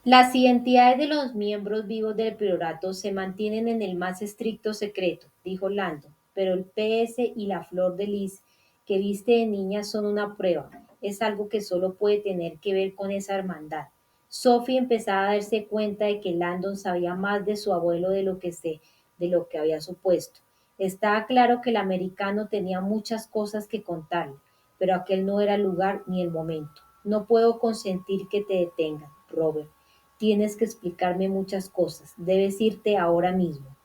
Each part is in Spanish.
Las identidades de los miembros vivos del priorato se mantienen en el más estricto secreto, dijo Landon, pero el PS y la flor de lis que viste de niña son una prueba. Es algo que solo puede tener que ver con esa hermandad. Sophie empezaba a darse cuenta de que Landon sabía más de su abuelo de lo que había supuesto. Estaba claro que el americano tenía muchas cosas que contarle, pero aquel no era el lugar ni el momento. No puedo consentir que te detengan, Robert. Tienes que explicarme muchas cosas. Debes irte ahora mismo.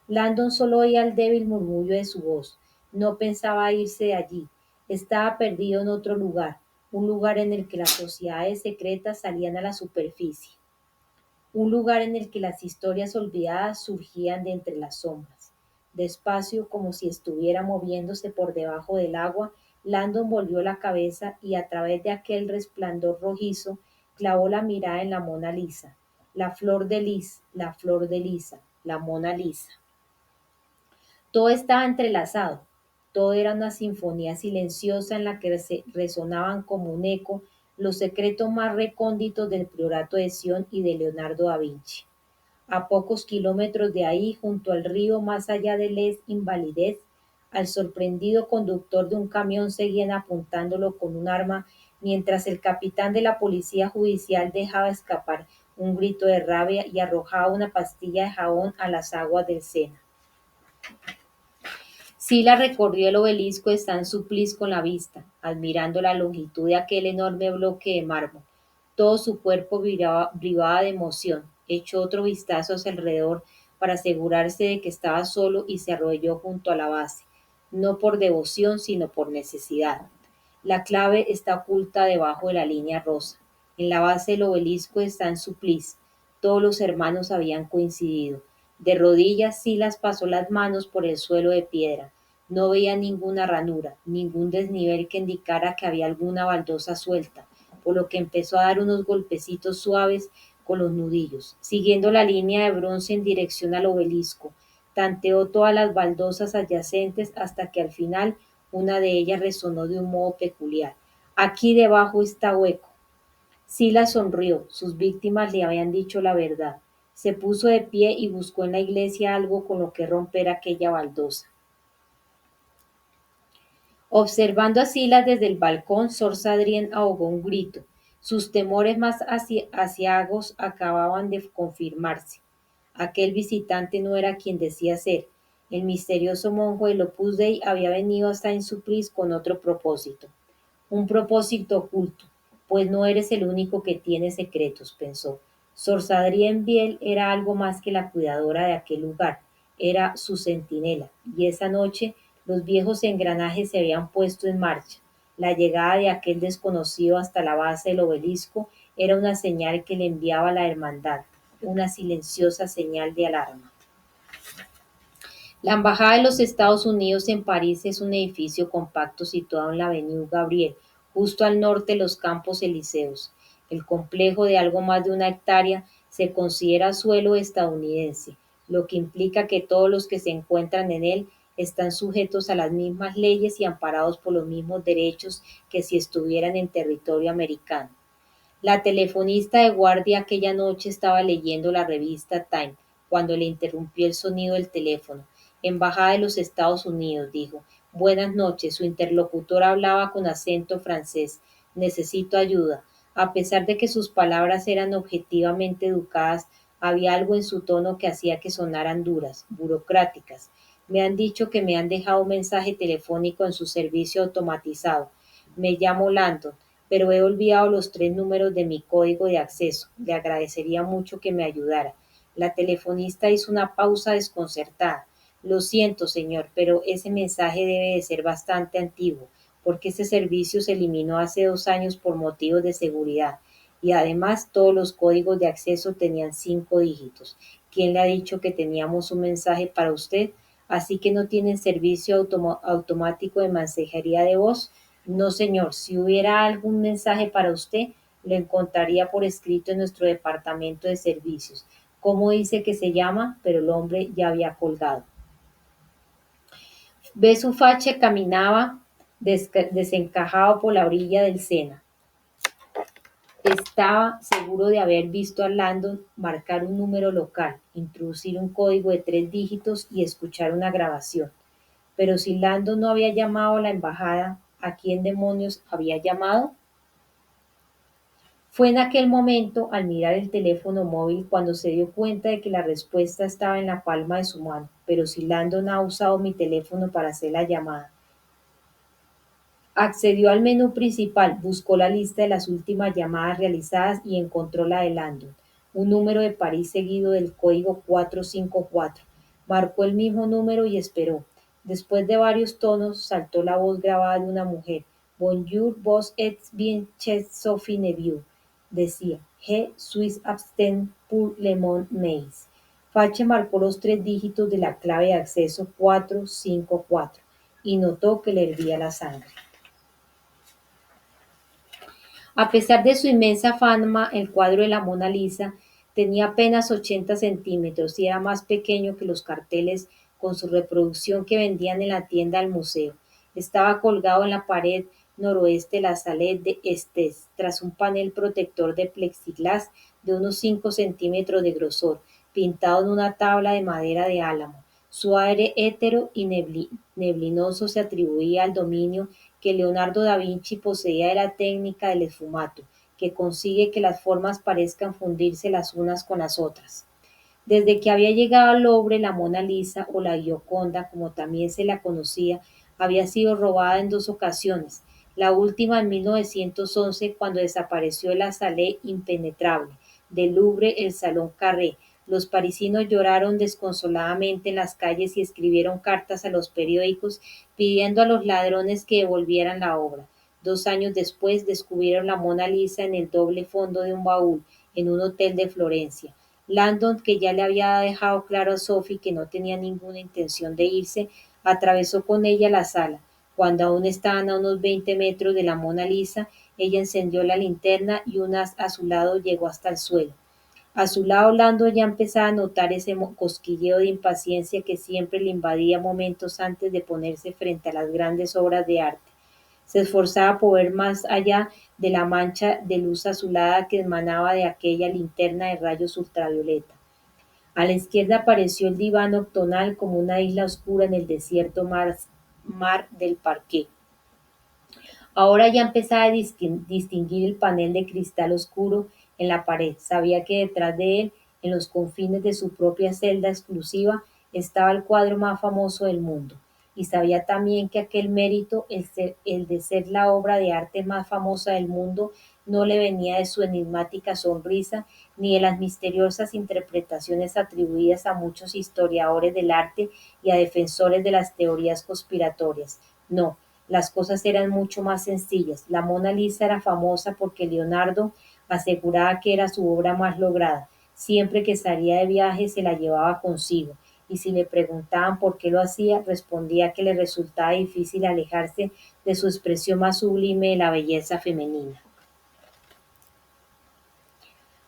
Landon solo oía el débil murmullo de su voz. No pensaba irse de allí. Estaba perdido en otro lugar, un lugar en el que las sociedades secretas salían a la superficie, un lugar en el que las historias olvidadas surgían de entre las sombras. Despacio, como si estuviera moviéndose por debajo del agua, Landon volvió la cabeza y a través de aquel resplandor rojizo clavó la mirada en la Mona Lisa. La flor de lis, la flor de Lisa, la Mona Lisa. Todo estaba entrelazado, todo era una sinfonía silenciosa en la que resonaban como un eco los secretos más recónditos del priorato de Sion y de Leonardo da Vinci. A pocos kilómetros de ahí, junto al río más allá de Les Invalides, al sorprendido conductor de un camión seguían apuntándolo con un arma mientras el capitán de la policía judicial dejaba escapar un grito de rabia y arrojaba una pastilla de jabón a las aguas del Sena. Sila recorrió el obelisco de San Sulpice con la vista, admirando la longitud de aquel enorme bloque de mármol. Todo su cuerpo vibraba de emoción. Echó otro vistazo hacia alrededor para asegurarse de que estaba solo y se arrodilló junto a la base, no por devoción, sino por necesidad. La clave está oculta debajo de la línea rosa. En la base del obelisco de San Sulpice, todos los hermanos habían coincidido. De rodillas, Silas pasó las manos por el suelo de piedra. No veía ninguna ranura, ningún desnivel que indicara que había alguna baldosa suelta, por lo que empezó a dar unos golpecitos suaves con los nudillos, siguiendo la línea de bronce en dirección al obelisco. Tanteó todas las baldosas adyacentes hasta que al final una de ellas resonó de un modo peculiar. Aquí debajo está hueco. Sila sonrió. Sus víctimas le habían dicho la verdad. Se puso de pie y buscó en la iglesia algo con lo que romper aquella baldosa. Observando a Silas desde el balcón, Sor Sadrien ahogó un grito. Sus temores más aciagos acababan de confirmarse. Aquel visitante no era quien decía ser. El misterioso monje del Opus Dei había venido hasta Saint-Sulpice con otro propósito. Un propósito oculto, pues no eres el único que tiene secretos, pensó. Sor Sadrien Biel era algo más que la cuidadora de aquel lugar, era su centinela, y esa noche los viejos engranajes se habían puesto en marcha. La llegada de aquel desconocido hasta la base del obelisco era una señal que le enviaba la hermandad, una silenciosa señal de alarma. La Embajada de los Estados Unidos en París es un edificio compacto situado en la Avenue Gabriel, justo al norte de los Campos Elíseos. El complejo, de algo más de una hectárea, se considera suelo estadounidense, lo que implica que todos los que se encuentran en él están sujetos a las mismas leyes y amparados por los mismos derechos que si estuvieran en territorio americano. La telefonista de guardia aquella noche estaba leyendo la revista Time cuando le interrumpió el sonido del teléfono. Embajada de los Estados Unidos, dijo. Buenas noches. Su interlocutor hablaba con acento francés. Necesito ayuda. A pesar de que sus palabras eran objetivamente educadas, había algo en su tono que hacía que sonaran duras, burocráticas. Me han dicho que me han dejado un mensaje telefónico en su servicio automatizado. Me llamo Landon, pero he olvidado los 3 números de mi código de acceso. Le agradecería mucho que me ayudara. La telefonista hizo una pausa desconcertada. Lo siento, señor, pero ese mensaje debe de ser bastante antiguo, porque ese servicio se eliminó hace 2 años por motivos de seguridad. Y además todos los códigos de acceso tenían 5 dígitos. ¿Quién le ha dicho que teníamos un mensaje para usted? Así que no tienen servicio automático de mensajería de voz. No, señor, si hubiera algún mensaje para usted, lo encontraría por escrito en nuestro departamento de servicios. ¿Cómo dice que se llama? Pero el hombre ya había colgado. Besufache caminaba desencajado por la orilla del Sena. Estaba seguro de haber visto a Landon marcar un número local, introducir un código de 3 dígitos y escuchar una grabación. Pero si Landon no había llamado a la embajada, ¿a quién demonios había llamado? Fue en aquel momento, al mirar el teléfono móvil, cuando se dio cuenta de que la respuesta estaba en la palma de su mano. Pero si Landon ha usado mi teléfono para hacer la llamada. Accedió al menú principal, buscó la lista de las últimas llamadas realizadas y encontró la de Landon, un número de París seguido del código 454. Marcó el mismo número y esperó. Después de varios tonos, saltó la voz grabada de una mujer. Bonjour, vos êtes bien chez Sophie Nevieux. Decía, Je suis absent pour le monde mais. Fache marcó los 3 dígitos de la clave de acceso 454 y notó que le hervía la sangre. A pesar de su inmensa fama, el cuadro de la Mona Lisa tenía apenas 80 centímetros y era más pequeño que los carteles con su reproducción que vendían en la tienda del museo. Estaba colgado en la pared noroeste de la Salle d'Estés, tras un panel protector de plexiglas de unos 5 centímetros de grosor, pintado en una tabla de madera de álamo. Su aire hétero y neblinoso se atribuía al dominio que Leonardo da Vinci poseía de la técnica del esfumato, que consigue que las formas parezcan fundirse las unas con las otras. Desde que había llegado al Louvre, la Mona Lisa, o la Gioconda, como también se la conocía, había sido robada en 2 ocasiones, la última en 1911 cuando desapareció de la Salle impenetrable, del Louvre el Salón Carré. Los parisinos lloraron desconsoladamente en las calles y escribieron cartas a los periódicos pidiendo a los ladrones que devolvieran la obra. 2 años después descubrieron la Mona Lisa en el doble fondo de un baúl en un hotel de Florencia. Landon, que ya le había dejado claro a Sophie que no tenía ninguna intención de irse, atravesó con ella la sala. Cuando aún estaban a unos 20 metros de la Mona Lisa, ella encendió la linterna y un haz a su lado llegó hasta el suelo. A su lado, Landon ya empezaba a notar ese cosquilleo de impaciencia que siempre le invadía momentos antes de ponerse frente a las grandes obras de arte. Se esforzaba por ver más allá de la mancha de luz azulada que emanaba de aquella linterna de rayos ultravioleta. A la izquierda apareció el diván octonal como una isla oscura en el desierto mar del parqué. Ahora ya empezaba a distinguir el panel de cristal oscuro en la pared. Sabía que detrás de él, en los confines de su propia celda exclusiva, estaba el cuadro más famoso del mundo. Y sabía también que aquel mérito, el de ser la obra de arte más famosa del mundo, no le venía de su enigmática sonrisa ni de las misteriosas interpretaciones atribuidas a muchos historiadores del arte y a defensores de las teorías conspiratorias. No, las cosas eran mucho más sencillas. La Mona Lisa era famosa porque Leonardo aseguraba que era su obra más lograda. Siempre que salía de viaje se la llevaba consigo, y si le preguntaban por qué lo hacía, respondía que le resultaba difícil alejarse de su expresión más sublime de la belleza femenina.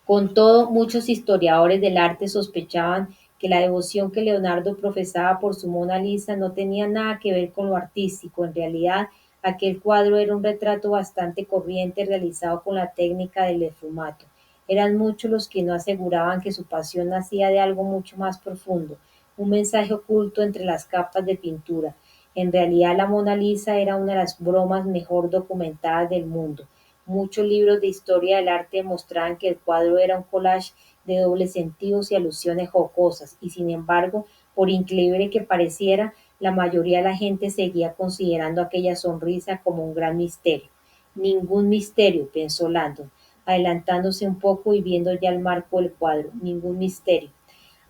Con todo, muchos historiadores del arte sospechaban que la devoción que Leonardo profesaba por su Mona Lisa no tenía nada que ver con lo artístico. En realidad, aquel cuadro era un retrato bastante corriente realizado con la técnica del esfumato. Eran muchos los que no aseguraban que su pasión nacía de algo mucho más profundo, un mensaje oculto entre las capas de pintura. En realidad, la Mona Lisa era una de las bromas mejor documentadas del mundo. Muchos libros de historia del arte demostraban que el cuadro era un collage de dobles sentidos y alusiones jocosas, y sin embargo, por increíble que pareciera, la mayoría de la gente seguía considerando aquella sonrisa como un gran misterio. Ningún misterio, pensó Landon, adelantándose un poco y viendo ya el marco del cuadro. Ningún misterio.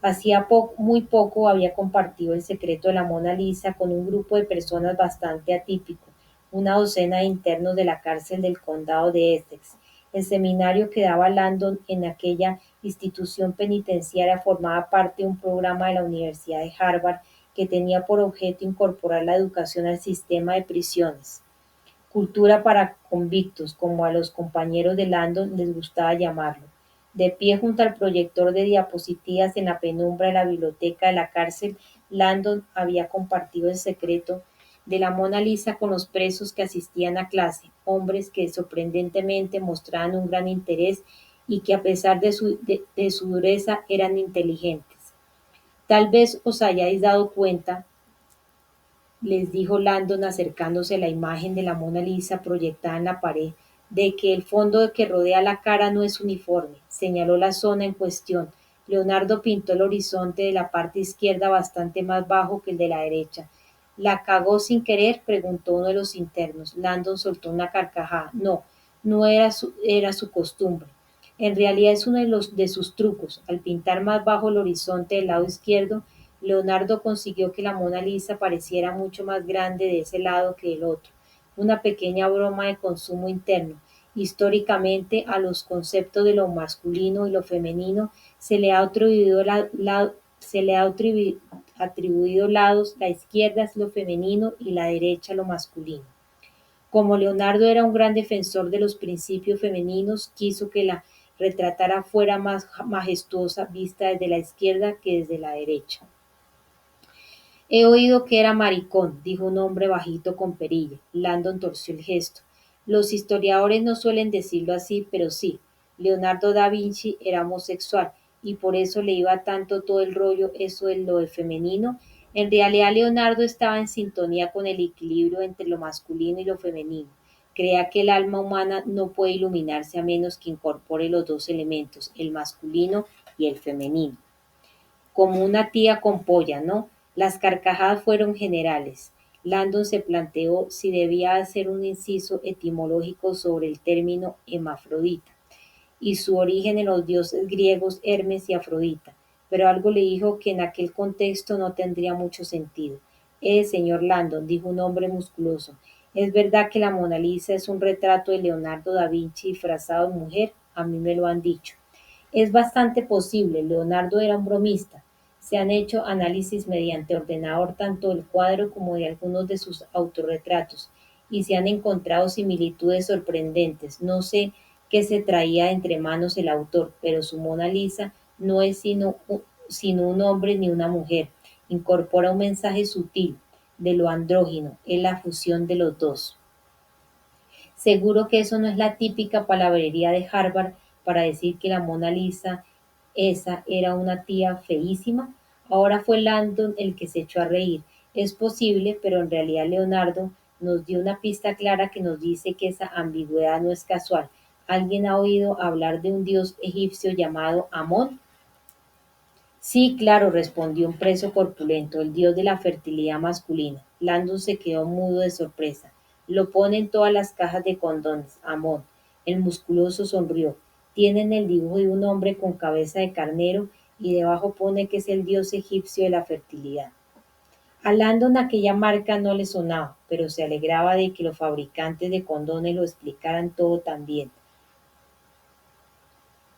Hacía muy poco había compartido el secreto de la Mona Lisa con un grupo de personas bastante atípico, una docena de internos de la cárcel del condado de Essex. El seminario que daba Landon en aquella institución penitenciaria formaba parte de un programa de la Universidad de Harvard que tenía por objeto incorporar la educación al sistema de prisiones. Cultura para convictos, como a los compañeros de Landon les gustaba llamarlo. De pie junto al proyector de diapositivas en la penumbra de la biblioteca de la cárcel, Landon había compartido el secreto de la Mona Lisa con los presos que asistían a clase, hombres que sorprendentemente mostraban un gran interés y que a pesar de su dureza eran inteligentes. Tal vez os hayáis dado cuenta, les dijo Landon acercándose a la imagen de la Mona Lisa proyectada en la pared, de que el fondo que rodea la cara no es uniforme. Señaló la zona en cuestión. Leonardo pintó el horizonte de la parte izquierda bastante más bajo que el de la derecha. ¿La cagó sin querer?, preguntó uno de los internos. Landon soltó una carcajada. No, no era su costumbre. En realidad es uno de sus trucos. Al pintar más bajo el horizonte del lado izquierdo, Leonardo consiguió que la Mona Lisa pareciera mucho más grande de ese lado que del otro, una pequeña broma de consumo interno. Históricamente, a los conceptos de lo masculino y lo femenino se le ha atribuido lados, la izquierda es lo femenino y la derecha lo masculino. Como Leonardo era un gran defensor de los principios femeninos, quiso que la retratara fuera más majestuosa vista desde la izquierda que desde la derecha. He oído que era maricón, dijo un hombre bajito con perilla. Landon torció el gesto. Los historiadores no suelen decirlo así, pero sí. Leonardo da Vinci era homosexual y por eso le iba tanto todo el rollo eso de lo de femenino. En realidad Leonardo estaba en sintonía con el equilibrio entre lo masculino y lo femenino. Crea que el alma humana no puede iluminarse a menos que incorpore los dos elementos, el masculino y el femenino. Como una tía con polla, ¿no? Las carcajadas fueron generales. Landon se planteó si debía hacer un inciso etimológico sobre el término hermafrodita y su origen en los dioses griegos Hermes y Afrodita, pero algo le dijo que en aquel contexto no tendría mucho sentido. Señor Landon, dijo un hombre musculoso, ¿es verdad que la Mona Lisa es un retrato de Leonardo da Vinci disfrazado de mujer? A mí me lo han dicho. Es bastante posible, Leonardo era un bromista. Se han hecho análisis mediante ordenador tanto del cuadro como de algunos de sus autorretratos y se han encontrado similitudes sorprendentes. No sé qué se traía entre manos el autor, pero su Mona Lisa no es sino un hombre ni una mujer. Incorpora un mensaje sutil de lo andrógino, es la fusión de los dos. Seguro que eso no es la típica palabrería de Harvard para decir que la Mona Lisa esa era una tía feísima. Ahora fue Landon el que se echó a reír. Es posible, pero en realidad Leonardo nos dio una pista clara que nos dice que esa ambigüedad no es casual. ¿Alguien ha oído hablar de un dios egipcio llamado Amón? Sí, claro, respondió un preso corpulento, el dios de la fertilidad masculina. Landon se quedó mudo de sorpresa. Lo pone en todas las cajas de condones, Amón. El musculoso sonrió. Tienen el dibujo de un hombre con cabeza de carnero y debajo pone que es el dios egipcio de la fertilidad. A Landon aquella marca no le sonaba, pero se alegraba de que los fabricantes de condones lo explicaran todo tan bien.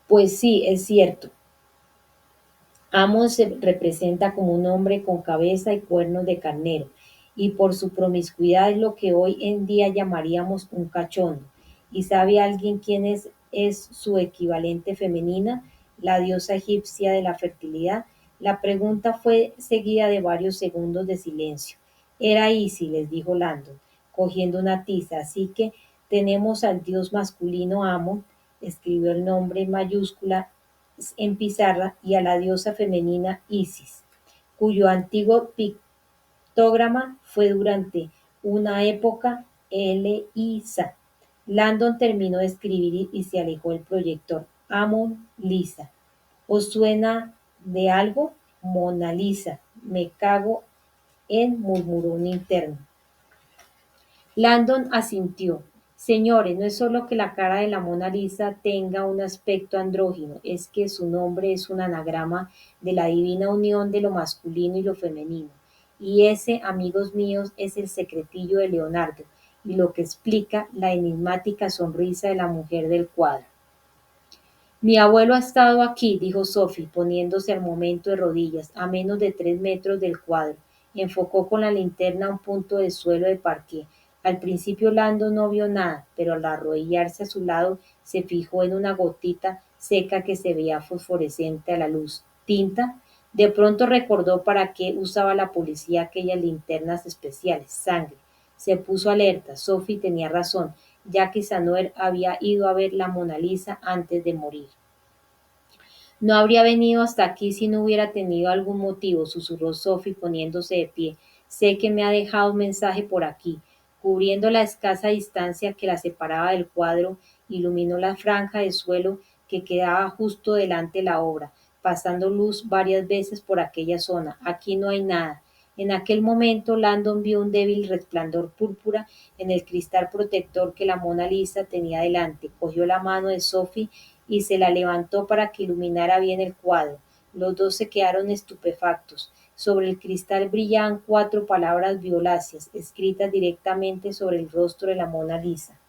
Pues sí, es cierto. Amon se representa como un hombre con cabeza y cuernos de carnero, y por su promiscuidad es lo que hoy en día llamaríamos un cachondo. ¿Y sabe alguien quién es su equivalente femenina, la diosa egipcia de la fertilidad? La pregunta fue seguida de varios segundos de silencio. Era Isis, les dijo Landon, cogiendo una tiza, así que tenemos al dios masculino Amon, escribió el nombre en mayúscula en pizarra, y a la diosa femenina Isis, cuyo antiguo pictograma fue durante una época Elisa. Landon terminó de escribir y se alejó el proyector. Amon Lisa. ¿Os suena de algo? Mona Lisa. Me cago en, murmuró un interno. Landon asintió. Señores, no es solo que la cara de la Mona Lisa tenga un aspecto andrógino, es que su nombre es un anagrama de la divina unión de lo masculino y lo femenino. Y ese, amigos míos, es el secretillo de Leonardo y lo que explica la enigmática sonrisa de la mujer del cuadro. Mi abuelo ha estado aquí, dijo Sophie, poniéndose al momento de rodillas, a menos de 3 metros del cuadro. Enfocó con la linterna un punto de suelo de parqué. Al principio Landon no vio nada, pero al arrodillarse a su lado se fijó en una gotita seca que se veía fosforescente a la luz. ¿Tinta? De pronto recordó para qué usaba la policía aquellas linternas especiales. Sangre. Se puso alerta. Sophie tenía razón, ya que Samuel había ido a ver la Mona Lisa antes de morir. No habría venido hasta aquí si no hubiera tenido algún motivo, susurró Sophie poniéndose de pie. Sé que me ha dejado un mensaje por aquí. Cubriendo la escasa distancia que la separaba del cuadro, iluminó la franja de suelo que quedaba justo delante de la obra, pasando luz varias veces por aquella zona. Aquí no hay nada. En aquel momento, Landon vio un débil resplandor púrpura en el cristal protector que la Mona Lisa tenía delante. Cogió la mano de Sophie y se la levantó para que iluminara bien el cuadro. Los dos se quedaron estupefactos. Sobre el cristal brillaban 4 palabras violáceas, escritas directamente sobre el rostro de la Mona Lisa.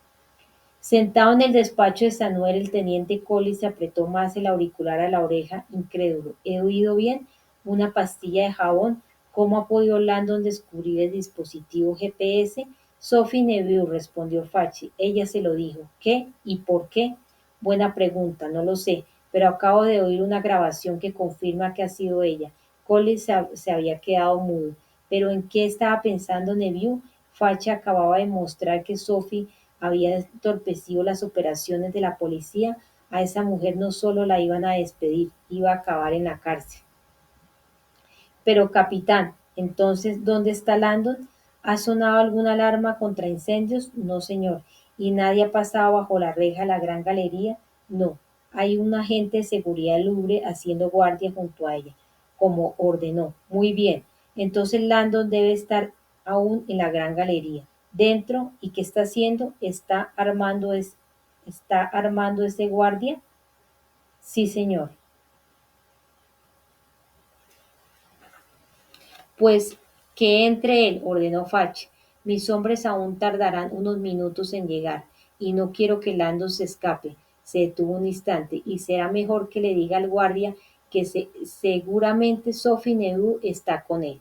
Sentado en el despacho de Samuel, el teniente Collis se apretó más el auricular a la oreja, incrédulo. ¿He oído bien? ¿Una pastilla de jabón? ¿Cómo ha podido Landon descubrir el dispositivo GPS? Sophie Neville, respondió Fachi. Ella se lo dijo. ¿Qué? ¿Y por qué? Buena pregunta, no lo sé, pero acabo de oír una grabación que confirma que ha sido ella. Collis se había quedado mudo. ¿Pero en qué estaba pensando Neville? Fachi acababa de mostrar que Sophie había entorpecido las operaciones de la policía. A esa mujer no solo la iban a despedir, iba a acabar en la cárcel. Pero capitán, entonces, ¿dónde está Landon? ¿Ha sonado alguna alarma contra incendios? No, señor. ¿Y nadie ha pasado bajo la reja de la gran galería? No. Hay un agente de seguridad del Louvre haciendo guardia junto a ella, como ordenó. Muy bien. Entonces Landon debe estar aún en la gran galería. Dentro, ¿y qué está haciendo? ¿Está armando ese guardia? Sí, señor. Pues que entre él, ordenó Fach. Mis hombres aún tardarán unos minutos en llegar, y no quiero que Landon se escape. Se detuvo un instante, y será mejor que le diga al guardia que seguramente Sophie Neveu está con él.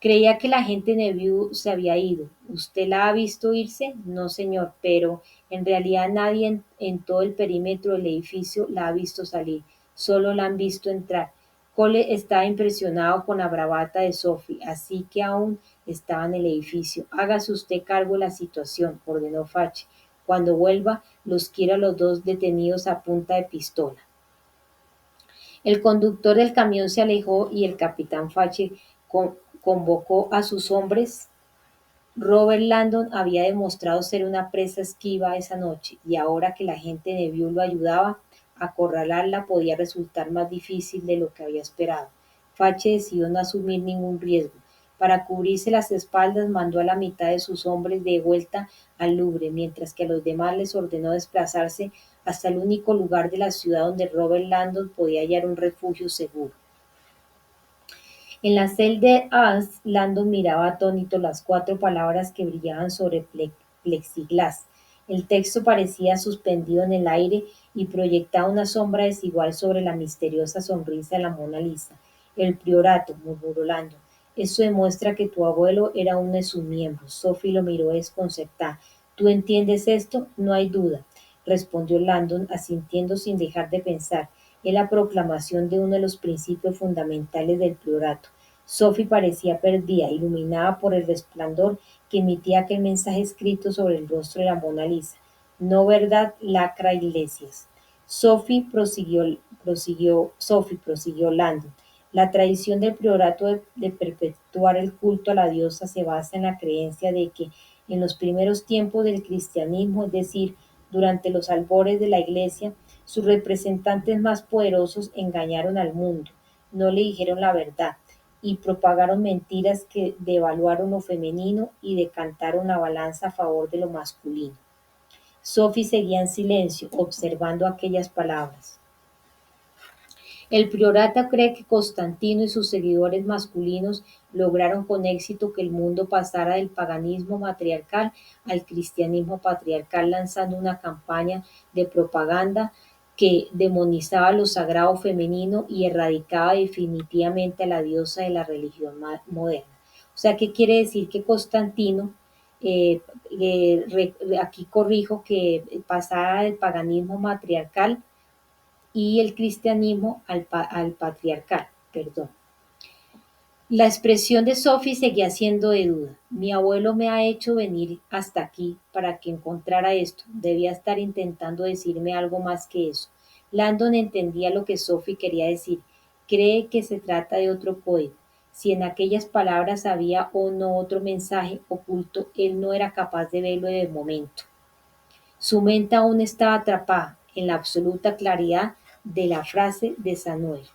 Creía que la gente Neveu se había ido. ¿Usted la ha visto irse? No, señor, pero en realidad nadie en todo el perímetro del edificio la ha visto salir. Solo la han visto entrar. Cole estaba impresionado con la bravata de Sophie, así que aún estaba en el edificio. Hágase usted cargo de la situación, ordenó Fach. Cuando vuelva, los quiero a los dos detenidos a punta de pistola. El conductor del camión se alejó y el capitán Fache convocó a sus hombres. Robert Landon había demostrado ser una presa esquiva esa noche, y ahora que la gente de Neville lo ayudaba, acorralarla podía resultar más difícil de lo que había esperado. Fache decidió no asumir ningún riesgo. Para cubrirse las espaldas, mandó a la mitad de sus hombres de vuelta al Louvre, mientras que a los demás les ordenó desplazarse hasta el único lugar de la ciudad donde Robert Landon podía hallar un refugio seguro. En la celda de As, Landon miraba atónito las 4 palabras que brillaban sobre plexiglas. El texto parecía suspendido en el aire y proyectaba una sombra desigual sobre la misteriosa sonrisa de la Mona Lisa. El priorato, murmuró Landon. Eso demuestra que tu abuelo era uno de sus miembros. Sophie lo miró desconcertada. ¿Tú entiendes esto? No hay duda, respondió Landon, asintiendo sin dejar de pensar. Es la proclamación de uno de los principios fundamentales del priorato. Sophie parecía perdida, iluminada por el resplandor que emitía aquel mensaje escrito sobre el rostro de la Mona Lisa. No verdad, lacra Iglesias. Sophie, prosiguió Landon. La tradición del priorato de perpetuar el culto a la diosa se basa en la creencia de que en los primeros tiempos del cristianismo, es decir, durante los albores de la Iglesia, sus representantes más poderosos engañaron al mundo, no le dijeron la verdad y propagaron mentiras que devaluaron lo femenino y decantaron la balanza a favor de lo masculino. Sophie seguía en silencio, observando aquellas palabras. El priorato cree que Constantino y sus seguidores masculinos lograron con éxito que el mundo pasara del paganismo matriarcal al cristianismo patriarcal, lanzando una campaña de propaganda que demonizaba lo sagrado femenino y erradicaba definitivamente a la diosa de la religión moderna. O sea, ¿qué quiere decir? Que Constantino, aquí corrijo, que pasara del paganismo matriarcal y el cristianismo al patriarcal, perdón. La expresión de Sophie seguía siendo de duda. Mi abuelo me ha hecho venir hasta aquí para que encontrara esto. Debía estar intentando decirme algo más que eso. Landon entendía lo que Sophie quería decir. Cree que se trata de otro poema. Si en aquellas palabras había o no otro mensaje oculto, él no era capaz de verlo de momento. Su mente aún estaba atrapada en la absoluta claridad de la frase de Samuel.